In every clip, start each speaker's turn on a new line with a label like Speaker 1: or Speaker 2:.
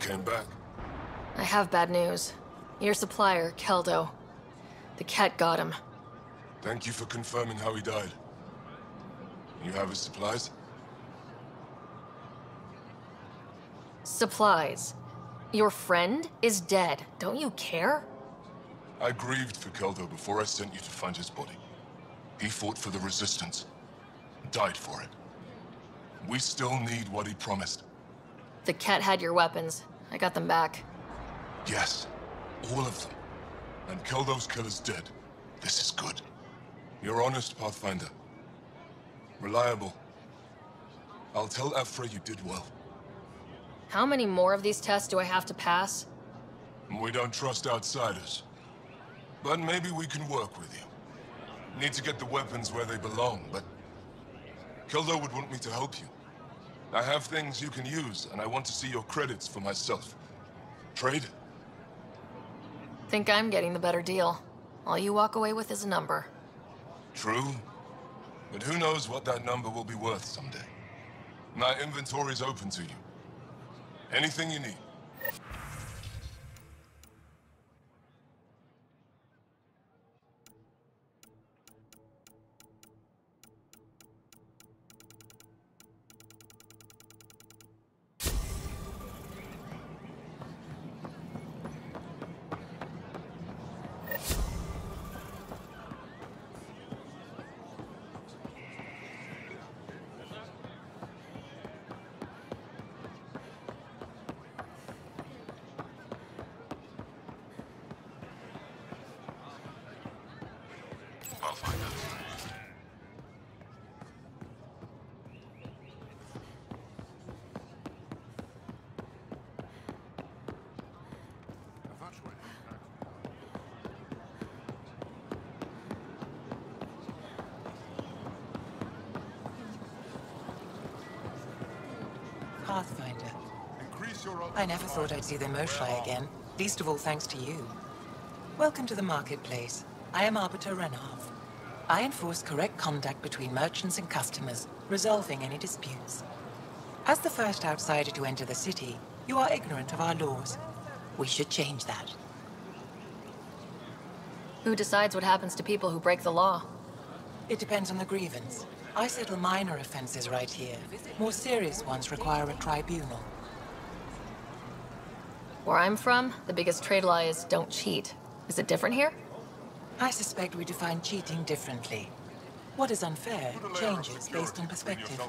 Speaker 1: came back.
Speaker 2: I have bad news. Your supplier, Keldo. The cat got him.
Speaker 1: Thank you for confirming how he died. You have his supplies?
Speaker 2: Supplies. Your friend is dead. Don't you care?
Speaker 1: I grieved for Keldo before I sent you to find his body. He fought for the Resistance. Died for it. We still need what he promised.
Speaker 2: The cat had your weapons. I got them back.
Speaker 1: Yes, all of them. And Keldo's killer's dead. This is good. You're honest, Pathfinder. Reliable. I'll tell Afra you did well.
Speaker 2: How many more of these tests do I have to pass?
Speaker 1: We don't trust outsiders. But maybe we can work with you. Need to get the weapons where they belong, but... Keldo would want me to help you. I have things you can use, and I want to see your credits for myself. Trade?
Speaker 2: Think I'm getting the better deal. All you walk away with is a number.
Speaker 1: True. But who knows what that number will be worth someday. My inventory's open to you. Anything you need.
Speaker 3: Pathfinder. I never thought I'd see the Moshai again, least of all thanks to you. Welcome to the marketplace. I am Arbiter Renov. I enforce correct conduct between merchants and customers, resolving any disputes. As the first outsider to enter the city, you are ignorant of our laws. We should change that.
Speaker 2: Who decides what happens to people who break the law?
Speaker 3: It depends on the grievance. I settle minor offenses right here. More serious ones require a tribunal.
Speaker 2: Where I'm from, the biggest trade law is don't cheat. Is it different here?
Speaker 3: I suspect we define cheating differently. What is unfair changes based on perspective.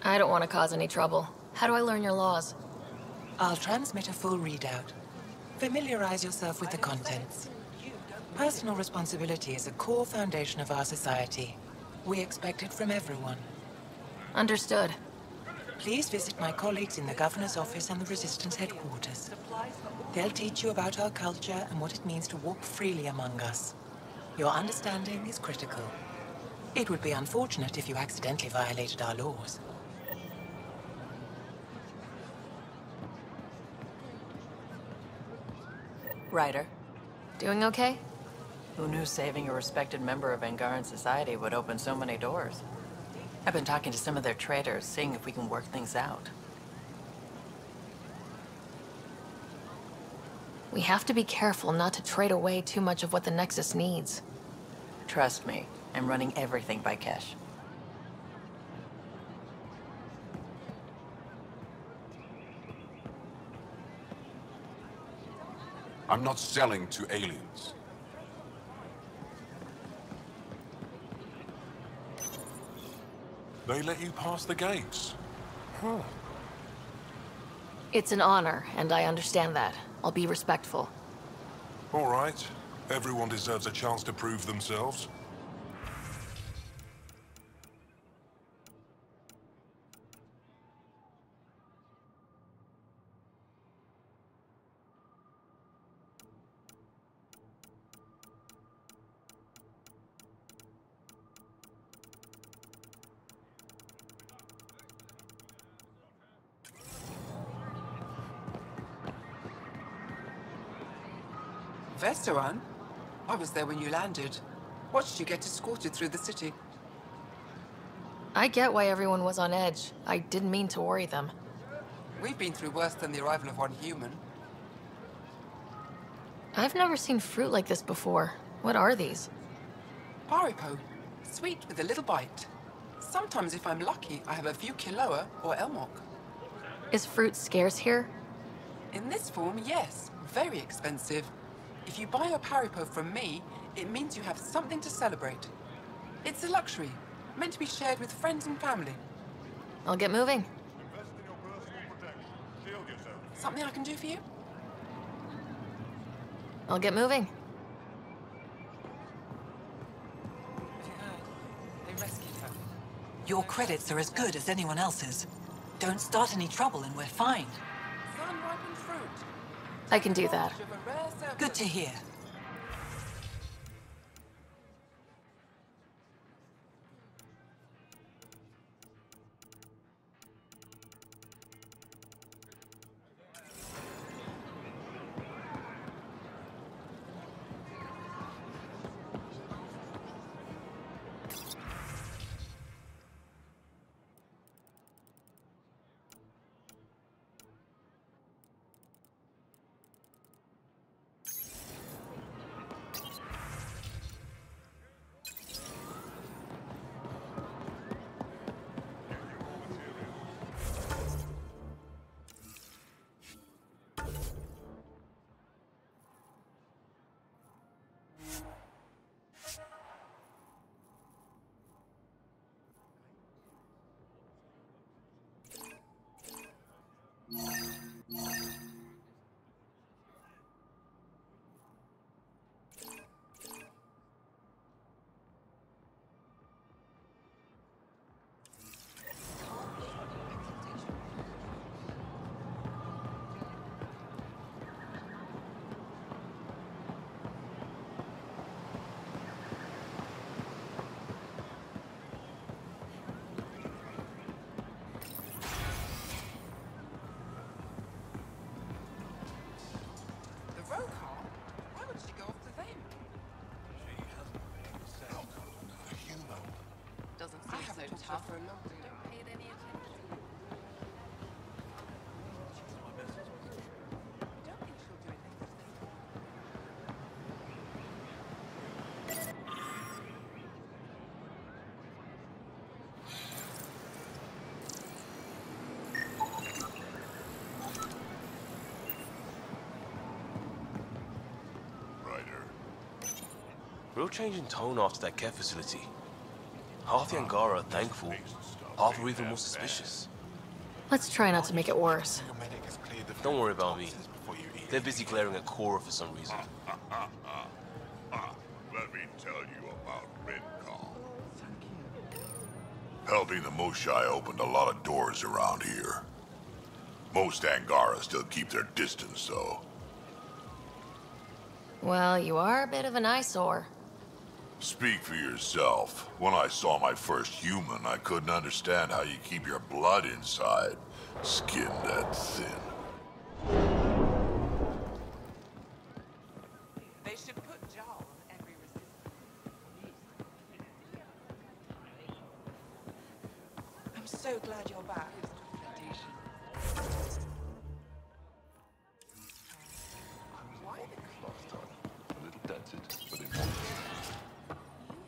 Speaker 2: I don't want to cause any trouble. How do I learn your laws?
Speaker 3: I'll transmit a full readout. Familiarize yourself with the contents. Personal responsibility is a core foundation of our society. We expect it from everyone.
Speaker 2: Understood.
Speaker 3: Please visit my colleagues in the Governor's office and the Resistance headquarters. They'll teach you about our culture and what it means to walk freely among us. Your understanding is critical. It would be unfortunate if you accidentally violated our laws.
Speaker 4: Ryder,
Speaker 2: Doing okay?
Speaker 4: who knew saving a respected member of Angaran society would open so many doors? I've been talking to some of their traders, seeing if we can work things out.
Speaker 2: We have to be careful not to trade away too much of what the Nexus needs.
Speaker 4: Trust me, I'm running everything by Kesh.
Speaker 5: I'm not selling to aliens. They let you pass the gates. Huh.
Speaker 2: It's an honor, and I understand that. I'll be respectful.
Speaker 5: All right. Everyone deserves a chance to prove themselves.
Speaker 6: Vestaran? I was there when you landed. Watched you get escorted through the city.
Speaker 2: I get why everyone was on edge. I didn't mean to worry them.
Speaker 6: We've been through worse than the arrival of one human.
Speaker 2: I've never seen fruit like this before. What are these?
Speaker 6: Paripo. Sweet with a little bite. Sometimes, if I'm lucky, I have a few kiloa or elmok.
Speaker 2: Is fruit scarce here?
Speaker 6: In this form, yes. Very expensive. If you buy a paripo from me, it means you have something to celebrate. It's a luxury, meant to be shared with friends and family.
Speaker 2: I'll get moving.
Speaker 6: Something I can do for you?
Speaker 2: I'll get moving.
Speaker 6: They rescued her.
Speaker 3: Your credits are as good as anyone else's. Don't start any trouble and we're fine.
Speaker 6: Sun-ripened fruit.
Speaker 2: I can do that.
Speaker 6: Of a rare surplus.
Speaker 3: Good to hear.
Speaker 6: For a long time. Don't pay it any attention. I don't think she'll do anything.
Speaker 7: Ryder. Real change in tone after that care facility. Half the Angara are thankful, half are even more suspicious.
Speaker 2: Let's try not to make it worse.
Speaker 7: Don't worry about me. They're busy glaring at Cora for some reason.
Speaker 8: Let me tell you about Red Call. Helping the Moshai opened a lot of doors around here. Most Angara still keep their distance, though.
Speaker 2: Well, you are a bit of an eyesore.
Speaker 8: Speak for yourself. When I saw my first human, I couldn't understand how you keep your blood inside. Skin that thin.
Speaker 6: They should put Jarl on every resistance. I'm so glad you're back. Why the
Speaker 9: A little dented, but in one.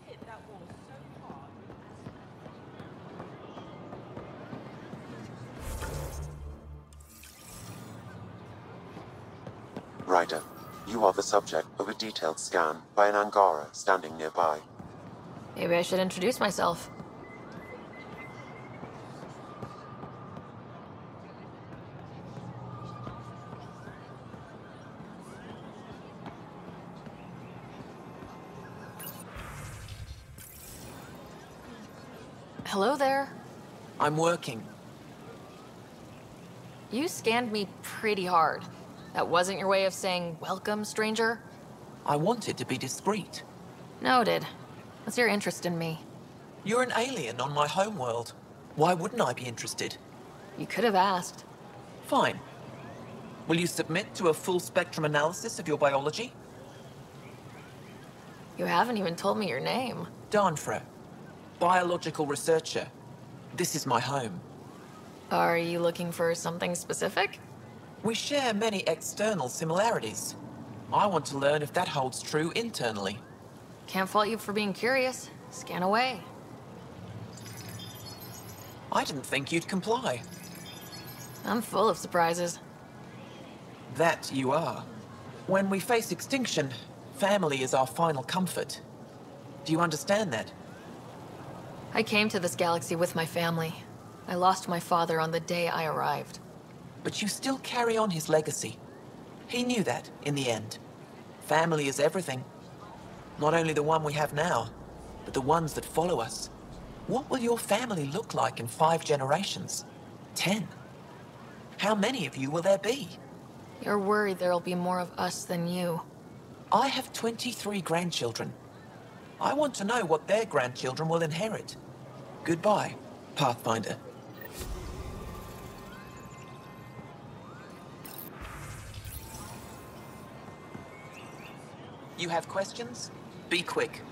Speaker 6: hit that wall so hard?
Speaker 10: Ryder, you are the subject of a detailed scan by an Angara standing nearby.
Speaker 2: Maybe I should introduce myself. Hello there.
Speaker 3: I'm working.
Speaker 2: You scanned me pretty hard. That wasn't your way of saying, welcome, stranger?
Speaker 3: I wanted to be discreet.
Speaker 2: Noted. What's your interest in me?
Speaker 3: You're an alien on my homeworld. Why wouldn't I be interested?
Speaker 2: You could have asked.
Speaker 3: Fine. Will you submit to a full spectrum analysis of your biology?
Speaker 2: You haven't even told me your name.
Speaker 3: Darnfra. Biological researcher. This is my home.
Speaker 2: Are you looking for something specific?
Speaker 11: We share many external similarities. I want to learn if that holds true internally.
Speaker 2: Can't fault you for being curious. Scan away.
Speaker 11: I didn't think you'd comply.
Speaker 2: I'm full of surprises.
Speaker 11: That you are. When we face extinction, family is our final comfort. Do you understand that?
Speaker 2: I came to this galaxy with my family. I lost my father on the day I arrived.
Speaker 11: But you still carry on his legacy. He knew that, in the end. Family is everything. Not only the one we have now, but the ones that follow us. What will your family look like in 5 generations? 10? How many of you will there be?
Speaker 2: You're worried there'll be more of us than you.
Speaker 11: I have 23 grandchildren. I want to know what their grandchildren will inherit. Goodbye, Pathfinder. You have questions? Be quick.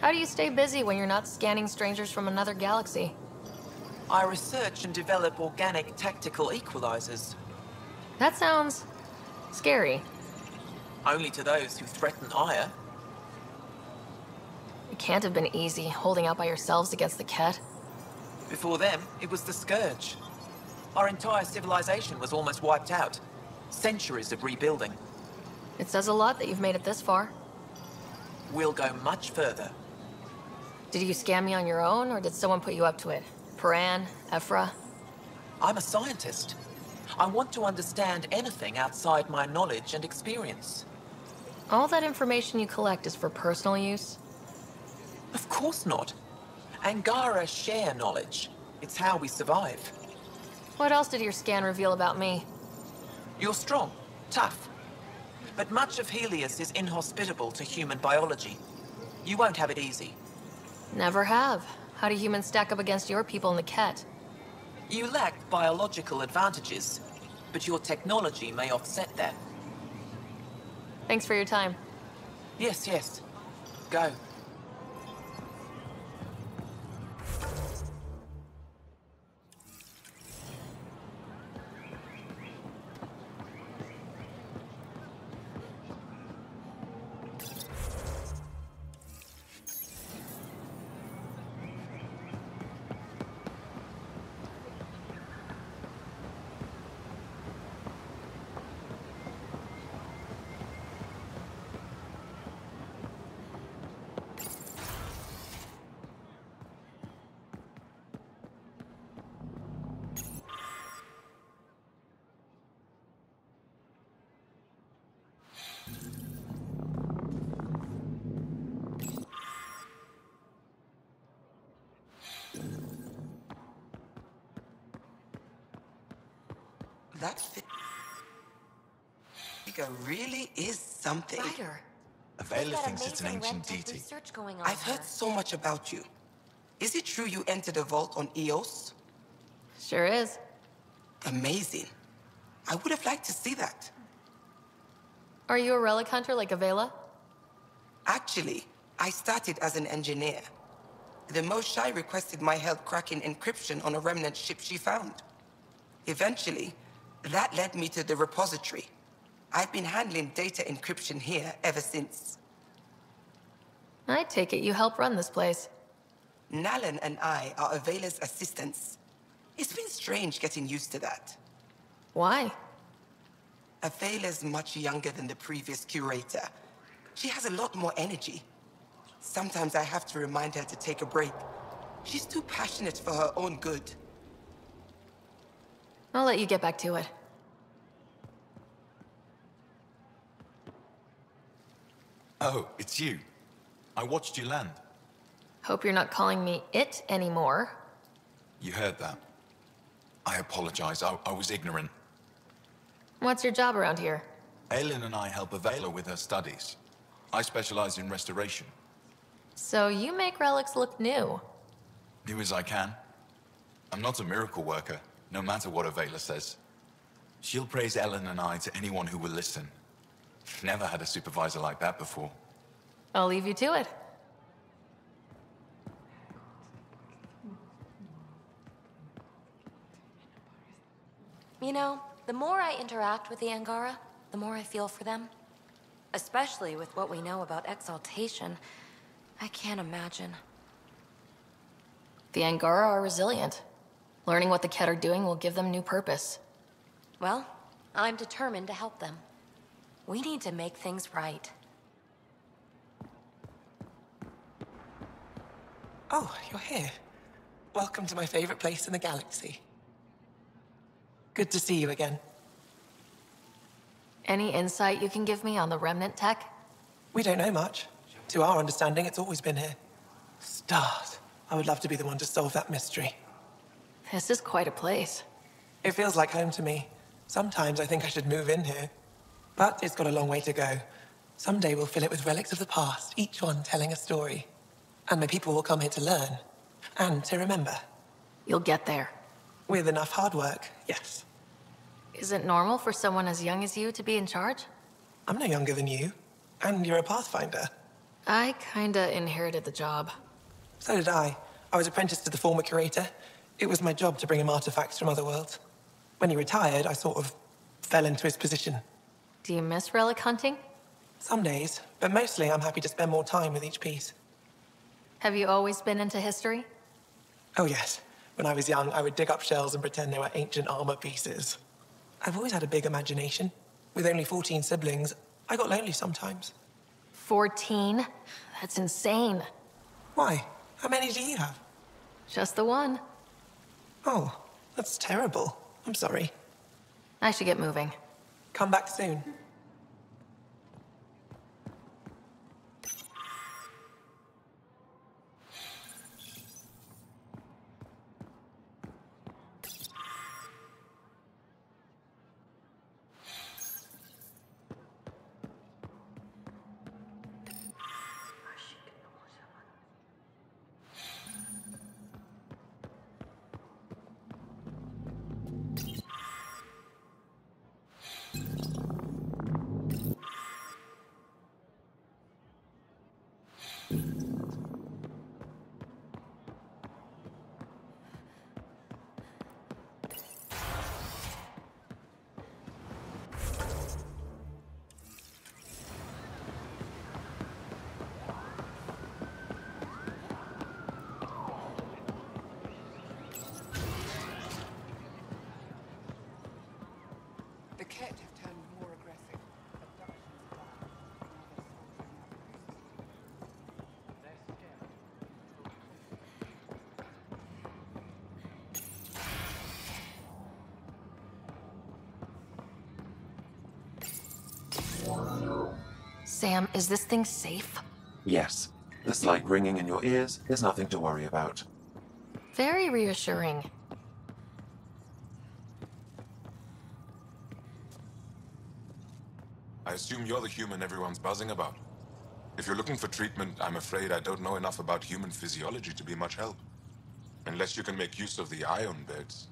Speaker 2: How do you stay busy when you're not scanning strangers from another galaxy?
Speaker 11: I research and develop organic tactical equalizers.
Speaker 2: That sounds scary.
Speaker 11: Only to those who threaten ire.
Speaker 2: It can't have been easy holding out by yourselves against the Ket.
Speaker 11: Before them, it was the Scourge. Our entire civilization was almost wiped out. Centuries of rebuilding.
Speaker 2: It says a lot that you've made it this far.
Speaker 11: We'll go much further.
Speaker 2: Did you scan me on your own, or did someone put you up to it? Paran, Ephra?
Speaker 11: I'm a scientist. I want to understand anything outside my knowledge and experience.
Speaker 2: All that information you collect is for personal use?
Speaker 11: Of course not. Angara share knowledge. It's how we survive.
Speaker 2: What else did your scan reveal about me?
Speaker 11: You're strong, tough. But much of Helios is inhospitable to human biology. You won't have it easy.
Speaker 2: Never have. How do humans stack up against your people in the Ket?
Speaker 11: You lack biological advantages, but your technology may offset that.
Speaker 2: Thanks for your time.
Speaker 11: Yes, yes. Go.
Speaker 12: That figure really is something.
Speaker 13: Ryder.
Speaker 14: Avela thinks it's an ancient deity.
Speaker 12: I've heard so much about you. Is it true you entered a vault on Eos?
Speaker 2: Sure is.
Speaker 12: Amazing. I would have liked to see that.
Speaker 2: Are you a relic hunter like Avela?
Speaker 12: Actually, I started as an engineer. The Moshai requested my help cracking encryption on a remnant ship she found. Eventually, that led me to the repository. I've been handling data encryption here ever since.
Speaker 2: I take it you help run this place.
Speaker 12: Nalan and I are Avela's assistants. It's been strange getting used to that.
Speaker 2: Why?
Speaker 12: Avela's much younger than the previous curator. She has a lot more energy. Sometimes I have to remind her to take a break. She's too passionate for her own good.
Speaker 2: I'll let you get back to it.
Speaker 14: Oh, it's you. I watched you land.
Speaker 2: Hope you're not calling me it anymore.
Speaker 14: You heard that. I apologize. I was ignorant.
Speaker 2: What's your job around here?
Speaker 14: Aelin and I help Avela with her studies. I specialize in restoration.
Speaker 2: So you make relics look new.
Speaker 14: New as I can. I'm not a miracle worker, no matter what Avela says. She'll praise Ellen and I to anyone who will listen. Never had a supervisor like that before.
Speaker 2: I'll leave you to it.
Speaker 13: You know, the more I interact with the Angara, the more I feel for them. Especially with what we know about exaltation. I can't imagine.
Speaker 2: The Angara are resilient. Learning what the Ket are doing will give them new purpose.
Speaker 13: Well, I'm determined to help them. We need to make things right.
Speaker 11: Oh, you're here. Welcome to my favorite place in the galaxy. Good to see you again.
Speaker 2: Any insight you can give me on the Remnant tech?
Speaker 11: We don't know much. To our understanding, it's always been here. Stars. I would love to be the one to solve that mystery.
Speaker 2: This is quite a place.
Speaker 11: It feels like home to me. Sometimes I think I should move in here. But it's got a long way to go. Someday we'll fill it with relics of the past, each one telling a story. And my people will come here to learn. And to remember.
Speaker 2: You'll get there.
Speaker 11: With enough hard work, yes.
Speaker 2: Is it normal for someone as young as you to be in charge?
Speaker 11: I'm no younger than you. And you're a Pathfinder.
Speaker 2: I kinda inherited the job.
Speaker 11: So did I. I was apprenticed to the former curator. It was my job to bring him artifacts from other worlds. When he retired, I sort of fell into his position.
Speaker 2: Do you miss relic hunting?
Speaker 11: Some days, but mostly I'm happy to spend more time with each piece.
Speaker 2: Have you always been into history?
Speaker 11: Oh yes. When I was young, I would dig up shells and pretend they were ancient armor pieces. I've always had a big imagination. With only 14 siblings, I got lonely sometimes.
Speaker 2: 14? That's insane.
Speaker 11: Why? How many do you have?
Speaker 2: Just the one.
Speaker 11: Oh, that's terrible. I'm sorry.
Speaker 2: I should get moving.
Speaker 11: Come back soon.
Speaker 6: The Ket have turned more aggressive.
Speaker 2: Sam, is this thing safe?
Speaker 10: Yes. The slight ringing in your ears is nothing to worry about.
Speaker 2: Very reassuring.
Speaker 5: I assume you're the human everyone's buzzing about. If you're looking for treatment, I'm afraid I don't know enough about human physiology to be much help. Unless you can make use of the ion beds.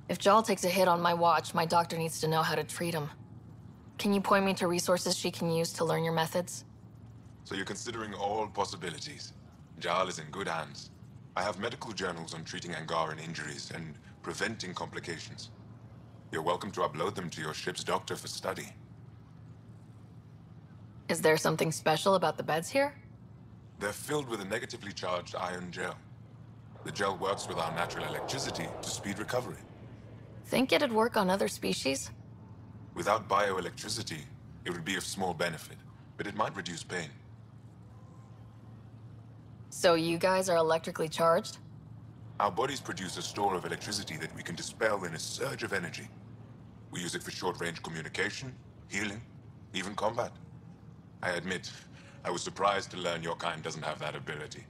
Speaker 2: If Jal takes a hit on my watch, my doctor needs to know how to treat him. Can you point me to resources she can use to learn your methods?
Speaker 5: So you're considering all possibilities. Jal is in good hands. I have medical journals on treating Angaran injuries and preventing complications. You're welcome to upload them to your ship's doctor for study.
Speaker 2: Is there something special about the beds here?
Speaker 5: They're filled with a negatively charged iron gel. The gel works with our natural electricity to speed recovery.
Speaker 2: Think it'd work on other species?
Speaker 5: Without bioelectricity, it would be of small benefit, but it might reduce pain.
Speaker 2: So you guys are electrically charged?
Speaker 5: Our bodies produce a store of electricity that we can dispel in a surge of energy. We use it for short-range communication, healing, even combat. I admit, I was surprised to learn your kind doesn't have that ability.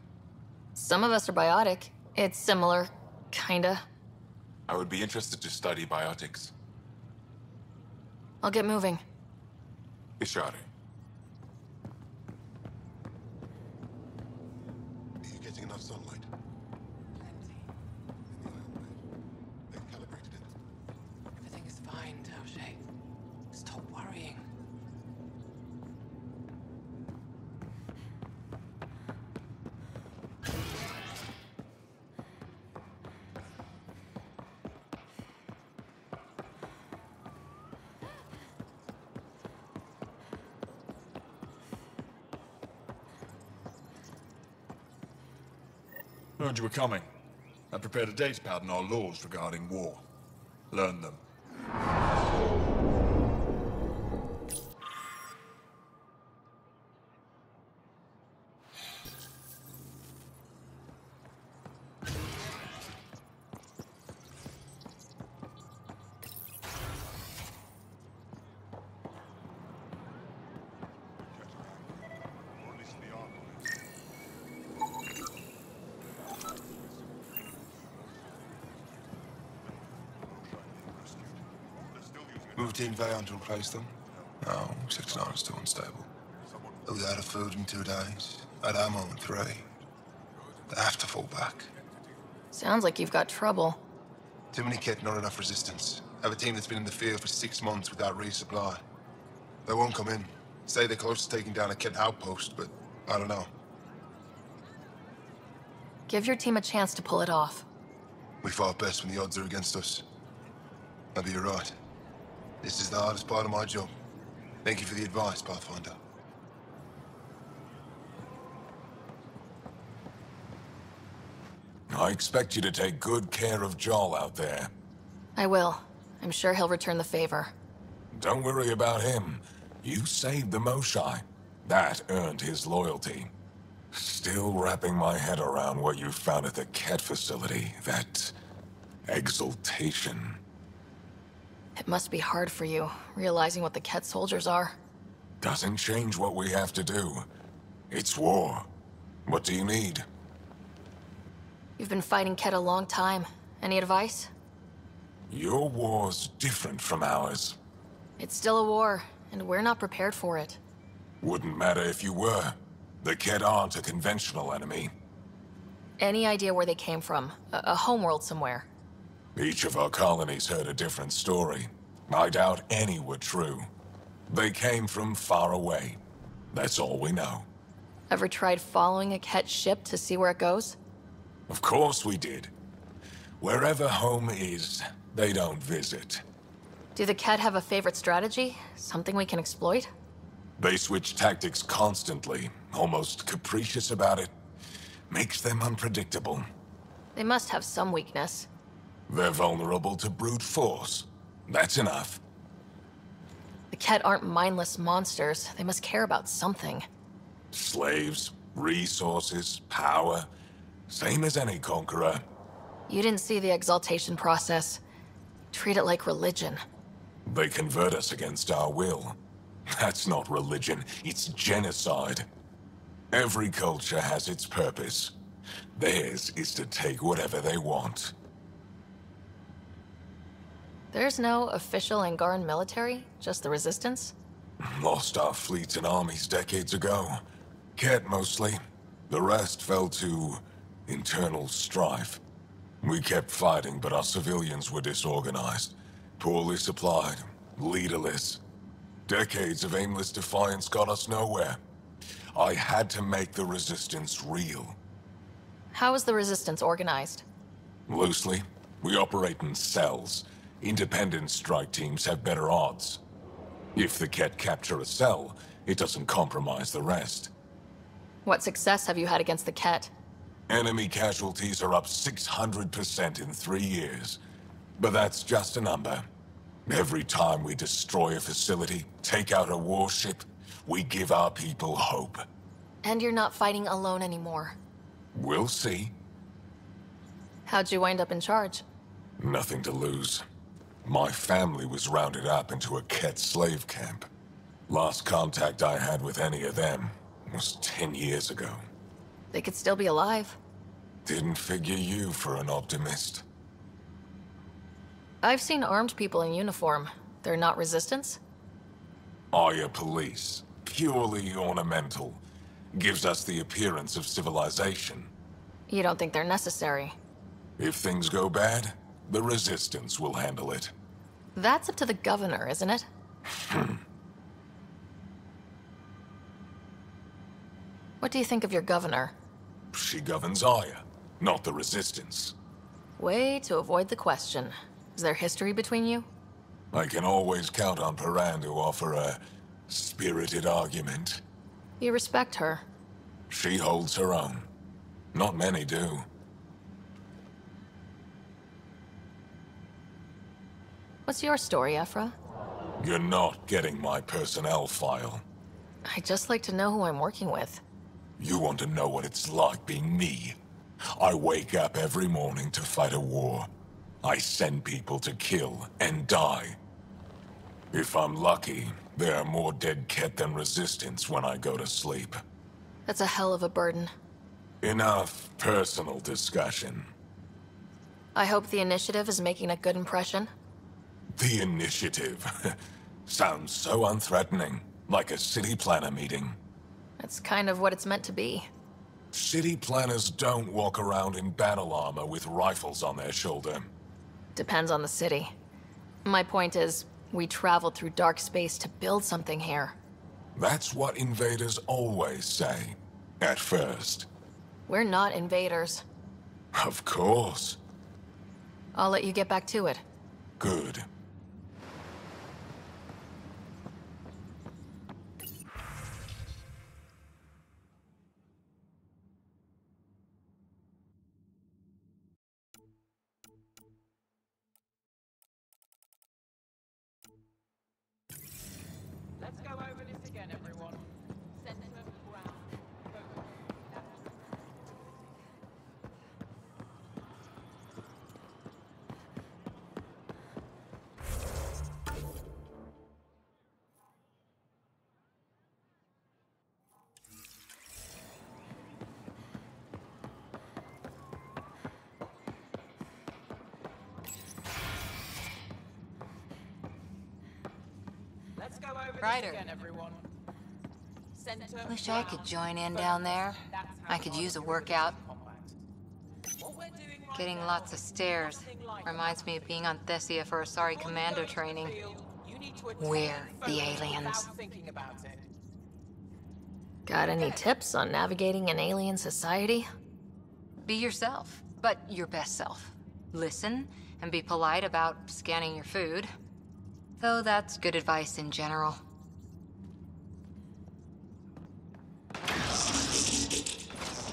Speaker 2: Some of us are biotic. It's similar, kinda.
Speaker 5: I would be interested to study biotics.
Speaker 2: I'll get moving.
Speaker 5: Ishari.
Speaker 1: Are you getting enough sunlight? They've calibrated it.
Speaker 6: Everything is fine, Taoshi. Stop worrying.
Speaker 15: Heard you were coming. I prepared a datapad on our laws regarding war. Learn them.
Speaker 1: Moved Team Vayon to replace them? No, 6-9 is too unstable. They'll be out of food in 2 days. Out of ammo in 3. They have to fall back.
Speaker 2: Sounds like you've got trouble.
Speaker 1: Too many kit, not enough resistance. Have a team that's been in the field for 6 months without resupply. They won't come in. Say they're close to taking down a kit outpost, but I don't know.
Speaker 2: Give your team a chance to pull it off.
Speaker 1: We fought best when the odds are against us. Maybe you're right. This is the hardest part of my job. Thank you for the advice, Pathfinder.
Speaker 5: I expect you to take good care of Joel out there.
Speaker 2: I will. I'm sure he'll return the favor.
Speaker 5: Don't worry about him. You saved the Moshai. That earned his loyalty. Still wrapping my head around what you found at the Ket facility. That exaltation.
Speaker 2: It must be hard for you, realizing what the Ket soldiers are.
Speaker 5: Doesn't change what we have to do. It's war. What do you need?
Speaker 2: You've been fighting Ket a long time. Any advice?
Speaker 5: Your war's different from ours.
Speaker 2: It's still a war, and we're not prepared for it.
Speaker 5: Wouldn't matter if you were. The Ket aren't a conventional enemy.
Speaker 2: Any idea where they came from? A homeworld somewhere?
Speaker 5: Each of our colonies heard a different story. I doubt any were true. They came from far away. That's all we know.
Speaker 2: Ever tried following a Ket ship to see where it goes?
Speaker 5: Of course we did. Wherever home is, they don't visit.
Speaker 2: Do the Ket have a favorite strategy? Something we can exploit?
Speaker 5: They switch tactics constantly, almost capricious about it. Makes them unpredictable.
Speaker 2: They must have some weakness.
Speaker 5: They're vulnerable to brute force. That's enough.
Speaker 2: The Ket aren't mindless monsters. They must care about something.
Speaker 5: Slaves, resources, power. Same as any conqueror.
Speaker 2: You didn't see the exaltation process. Treat it like religion.
Speaker 5: They convert us against our will. That's not religion, it's genocide. Every culture has its purpose. Theirs is to take whatever they want.
Speaker 2: There's no official Angaran military, just the Resistance?
Speaker 5: Lost our fleets and armies decades ago. Ket mostly. The rest fell to internal strife. We kept fighting, but our civilians were disorganized. Poorly supplied, leaderless. Decades of aimless defiance got us nowhere. I had to make the Resistance real.
Speaker 2: How is the Resistance organized?
Speaker 5: Loosely, we operate in cells. Independent strike teams have better odds. If the Ket capture a cell, it doesn't compromise the rest.
Speaker 2: What success have you had against the Ket?
Speaker 5: Enemy casualties are up 600% in 3 years. But that's just a number. Every time we destroy a facility, take out a warship, we give our people hope.
Speaker 2: And you're not fighting alone anymore.
Speaker 5: We'll see.
Speaker 2: How'd you wind up in charge?
Speaker 5: Nothing to lose. My family was rounded up into a Ket slave camp. Last contact I had with any of them was 10 years ago.
Speaker 2: They could still be alive.
Speaker 5: Didn't figure you for an optimist.
Speaker 2: I've seen armed people in uniform. They're not Resistance?
Speaker 5: Aya police. Purely ornamental. Gives us the appearance of civilization.
Speaker 2: You don't think they're necessary?
Speaker 5: If things go bad, the Resistance will handle it.
Speaker 2: That's up to the governor, isn't it? What do you think of your governor?
Speaker 5: She governs Aya, not the Resistance.
Speaker 2: Way to avoid the question. Is there history between you?
Speaker 5: I can always count on Paran to offer a spirited argument.
Speaker 2: You respect her.
Speaker 5: She holds her own. Not many do.
Speaker 2: What's your story, Ephra?
Speaker 1: You're not getting my personnel file.
Speaker 2: I'd just like to know who I'm working with.
Speaker 1: You want to know what it's like being me? I wake up every morning to fight a war. I send people to kill and die. If I'm lucky, there are more dead Ket than resistance when I go to sleep.
Speaker 2: That's a hell of a burden.
Speaker 1: Enough personal discussion.
Speaker 2: I hope the initiative is making a good impression.
Speaker 1: The initiative. Sounds so unthreatening, like a city planner meeting.
Speaker 2: That's kind of what it's meant to be.
Speaker 1: City planners don't walk around in battle armor with rifles on their shoulder.
Speaker 2: Depends on the city. My point is, we traveled through dark space to build something here.
Speaker 1: That's what invaders always say. At first.
Speaker 2: We're not invaders.
Speaker 1: Of course.
Speaker 2: I'll let you get back to it.
Speaker 1: Good.
Speaker 4: Let's go over this again, everyone. Center ground. Let's go over this again, everyone.
Speaker 16: Wish I could join in down there. I could use a workout. Getting lots of stairs. Reminds me of being on Thessia for Asari commando training. We're the aliens.
Speaker 2: Got any tips on navigating an alien society?
Speaker 16: Be yourself, but your best self. Listen and be polite about scanning your food. Though that's good advice in general.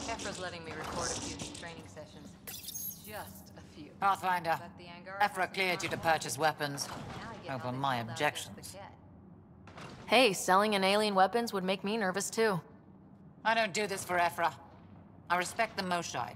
Speaker 16: Ephra's letting me record a few of these training sessions. Just a few.
Speaker 4: Pathfinder, Ephra cleared you to purchase weapons. Over my objections.
Speaker 2: Hey, selling an alien weapons would make me nervous too.
Speaker 4: I don't do this for Ephra. I respect the Moshai.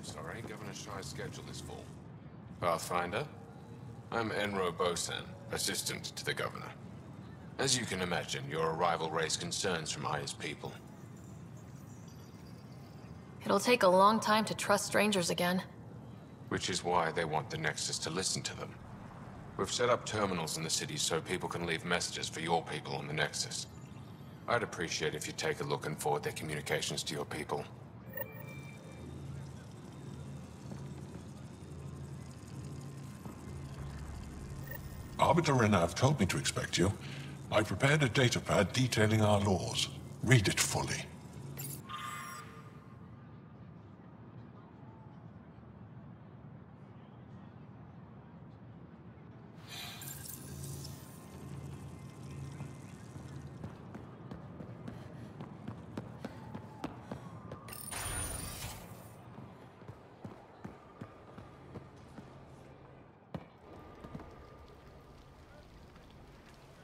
Speaker 17: Sorry, Governor Shai's schedule is full. Pathfinder, I'm Enro Bosan, assistant to the governor. As you can imagine, your arrival raised concerns from Aya's people.
Speaker 2: It'll take a long time to trust strangers again.
Speaker 17: Which is why they want the Nexus to listen to them. We've set up terminals in the city so people can leave messages for your people on the Nexus. I'd appreciate if you take a look and forward their communications to your people.
Speaker 15: Arbiter Renav told me to expect you. I prepared a datapad detailing our laws. Read it fully.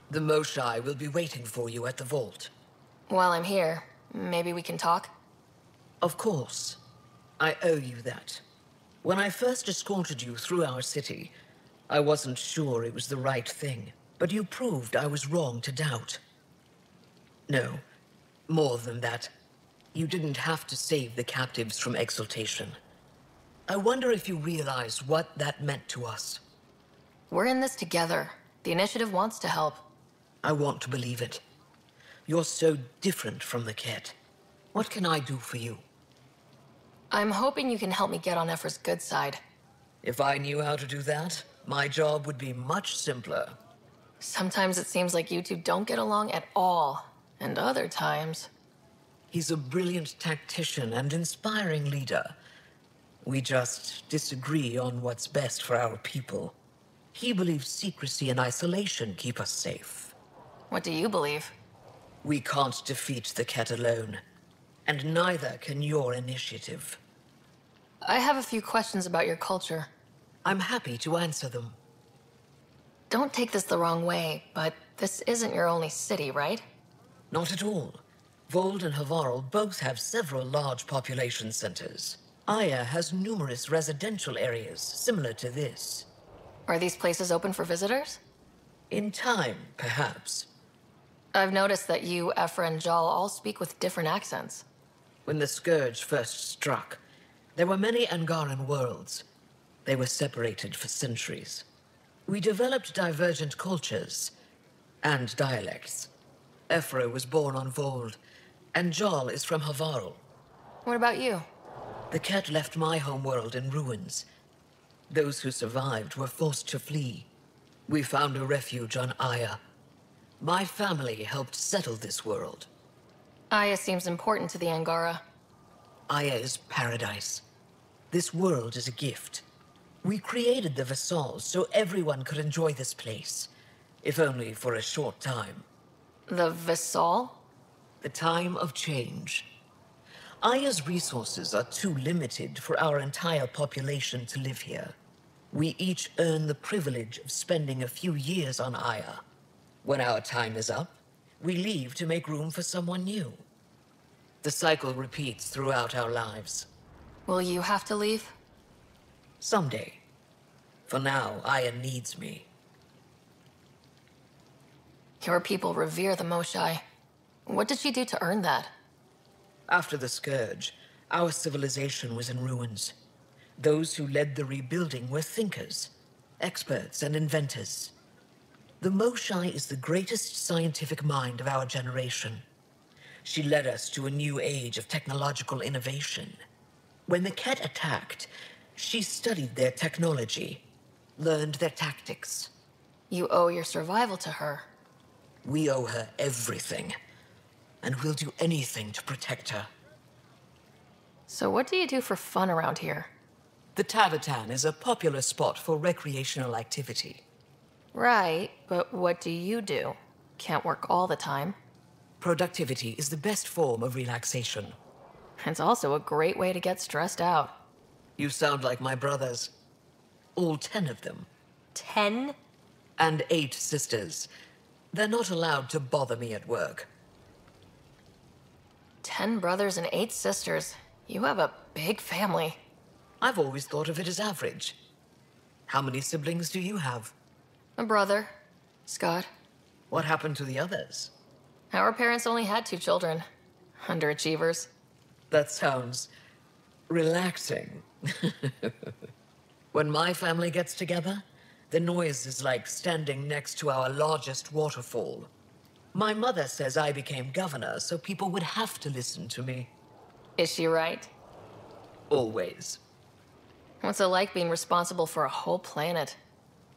Speaker 18: The Moshai will be waiting for you at the vault.
Speaker 2: While I'm here, maybe we can talk?
Speaker 18: Of course. I owe you that. When I first escorted you through our city, I wasn't sure it was the right thing, but you proved I was wrong to doubt. No, more than that. You didn't have to save the captives from exaltation. I wonder if you realize what that meant to us.
Speaker 2: We're in this together. The Initiative wants to help.
Speaker 18: I want to believe it. You're so different from the Ket. What can I do for you?
Speaker 2: I'm hoping you can help me get on Ephra's good side.
Speaker 18: If I knew how to do that, my job would be much simpler.
Speaker 2: Sometimes it seems like you two don't get along at all, and other times...
Speaker 18: He's a brilliant tactician and inspiring leader. We just disagree on what's best for our people. He believes secrecy and isolation keep us safe.
Speaker 2: What do you believe?
Speaker 18: We can't defeat the Ket alone, and neither can your initiative.
Speaker 2: I have a few questions about your culture.
Speaker 18: I'm happy to answer them.
Speaker 2: Don't take this the wrong way, but this isn't your only city, right?
Speaker 18: Not at all. Vold and Havarl both have several large population centers. Aya has numerous residential areas similar to this.
Speaker 2: Are these places open for visitors?
Speaker 18: In time, perhaps.
Speaker 2: I've noticed that you, Ephra, and Jal all speak with different accents.
Speaker 18: When the Scourge first struck, there were many Angaran worlds. They were separated for centuries. We developed divergent cultures and dialects. Ephra was born on Vold, and Jal is from Havarl.
Speaker 2: What about you?
Speaker 18: The Ket left my homeworld in ruins. Those who survived were forced to flee. We found a refuge on Aya. My family helped settle this world.
Speaker 2: Aya seems important to the Angara.
Speaker 18: Aya is paradise. This world is a gift. We created the Vassals so everyone could enjoy this place, if only for a short time.
Speaker 2: The Vassal?
Speaker 18: The time of change. Aya's resources are too limited for our entire population to live here. We each earn the privilege of spending a few years on Aya. When our time is up, we leave to make room for someone new. The cycle repeats throughout our lives.
Speaker 2: Will you have to leave?
Speaker 18: Someday. For now, Aya needs me.
Speaker 2: Your people revere the Moshai. What did she do to earn that?
Speaker 18: After the Scourge, our civilization was in ruins. Those who led the rebuilding were thinkers, experts, and inventors. The Moshai is the greatest scientific mind of our generation. She led us to a new age of technological innovation. When the Ket attacked, she studied their technology, learned their tactics.
Speaker 2: You owe your survival to her.
Speaker 18: We owe her everything, and we'll do anything to protect her.
Speaker 2: So what do you do for fun around here?
Speaker 18: The Tavatan is a popular spot for recreational activity.
Speaker 2: Right, but what do you do? Can't work all the time.
Speaker 18: Productivity is the best form of relaxation.
Speaker 2: It's also a great way to get stressed out.
Speaker 18: You sound like my brothers. All 10 of them.
Speaker 2: 10?
Speaker 18: And 8 sisters. They're not allowed to bother me at work.
Speaker 2: 10 brothers and 8 sisters. You have a big family.
Speaker 18: I've always thought of it as average. How many siblings do you have?
Speaker 2: A brother, Scott.
Speaker 18: What happened to the others?
Speaker 2: Our parents only had 2 children. Underachievers.
Speaker 18: That sounds relaxing. When my family gets together, the noise is like standing next to our largest waterfall. My mother says I became governor so people would have to listen to me.
Speaker 2: Is she right?
Speaker 18: Always.
Speaker 2: What's it like being responsible for a whole planet?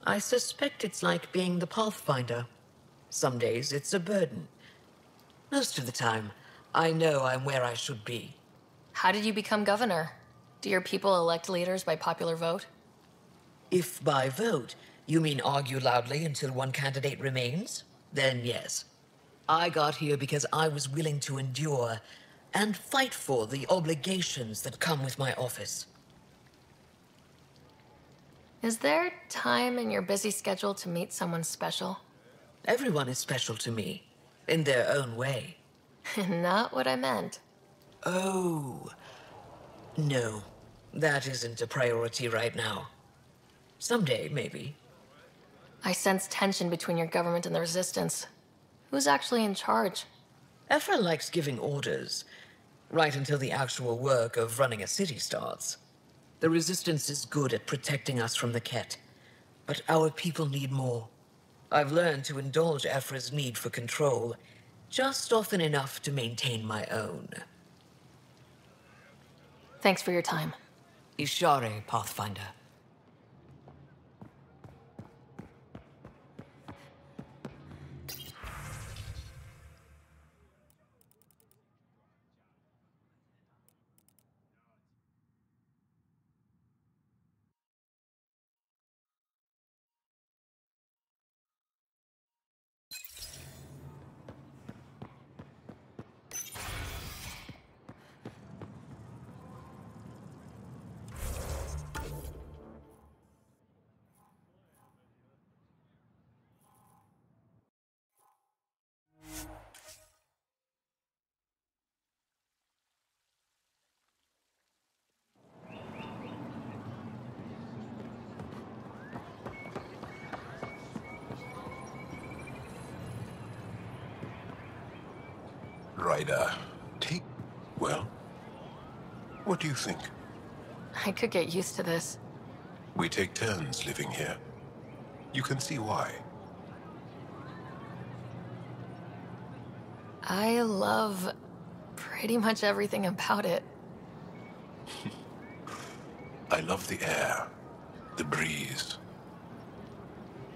Speaker 18: I suspect it's like being the Pathfinder. Some days it's a burden. Most of the time, I know I'm where I should be.
Speaker 2: How did you become governor? Do your people elect leaders by popular vote?
Speaker 18: If by vote you mean argue loudly until one candidate remains, then yes. I got here because I was willing to endure and fight for the obligations that come with my office.
Speaker 2: Is there time in your busy schedule to meet someone special?
Speaker 18: Everyone is special to me, in their own way.
Speaker 2: Not what I meant.
Speaker 18: Oh. No. That isn't a priority right now. Someday, maybe.
Speaker 2: I sense tension between your government and the Resistance. Who's actually in charge?
Speaker 18: Ephra likes giving orders, right until the actual work of running a city starts. The Resistance is good at protecting us from the Ket, but our people need more. I've learned to indulge Ephra's need for control, just often enough to maintain my own.
Speaker 2: Thanks for your time.
Speaker 18: Ishare, Pathfinder.
Speaker 15: Ryder, well, what do you think?
Speaker 2: I could get used to this.
Speaker 15: We take turns living here. You can see why.
Speaker 2: I love pretty much everything about it.
Speaker 15: I love the air, the breeze.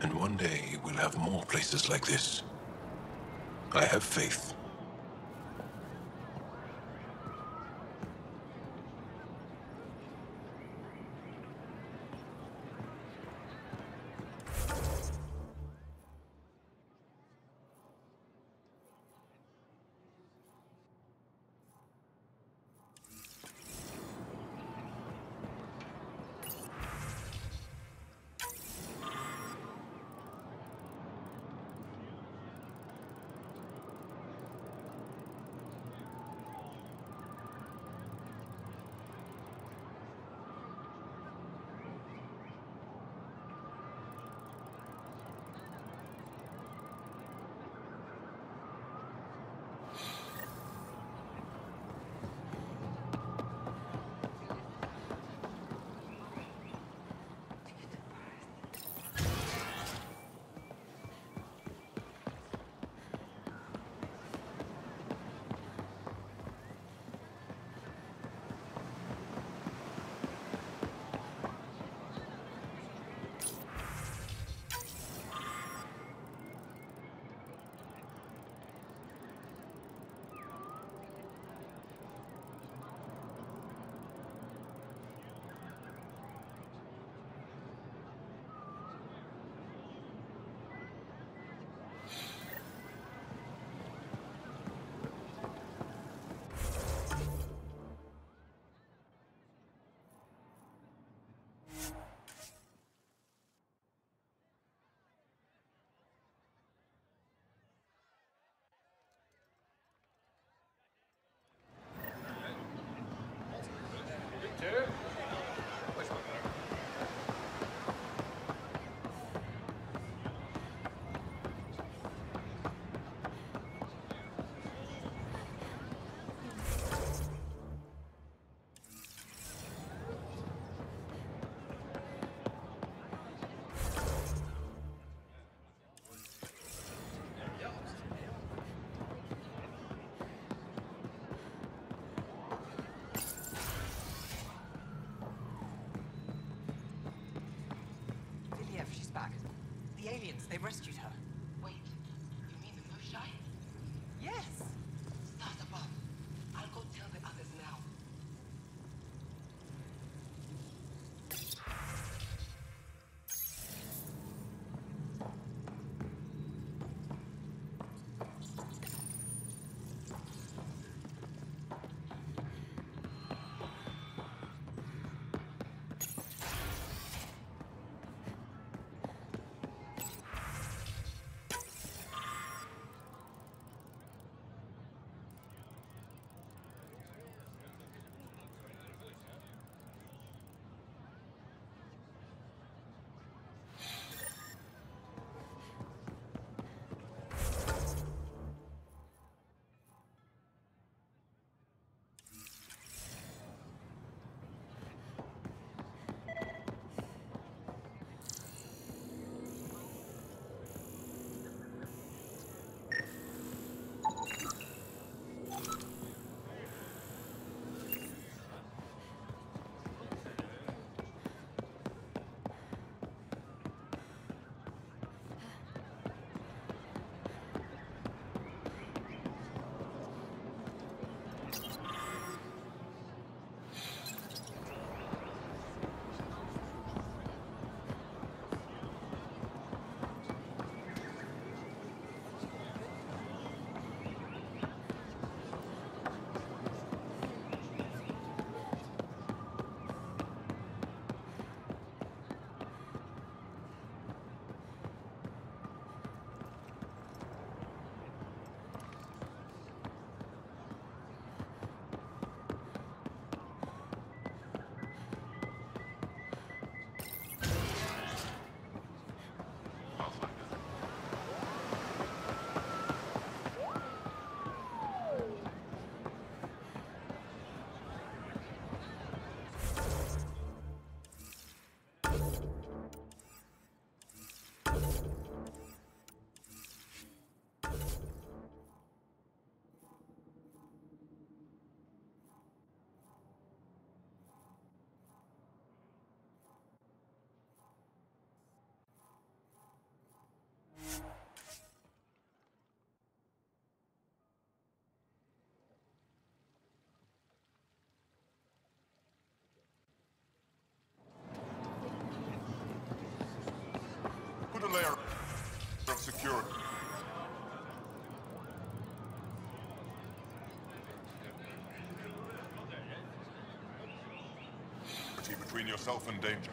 Speaker 15: And one day we'll have more places like this. I have faith.
Speaker 11: She's back. The aliens, they rescued her.
Speaker 12: Wait, you mean the Moshai?
Speaker 11: Yes!
Speaker 12: Start above. I'll go tell the others now.
Speaker 5: layer of security. Between yourself and danger.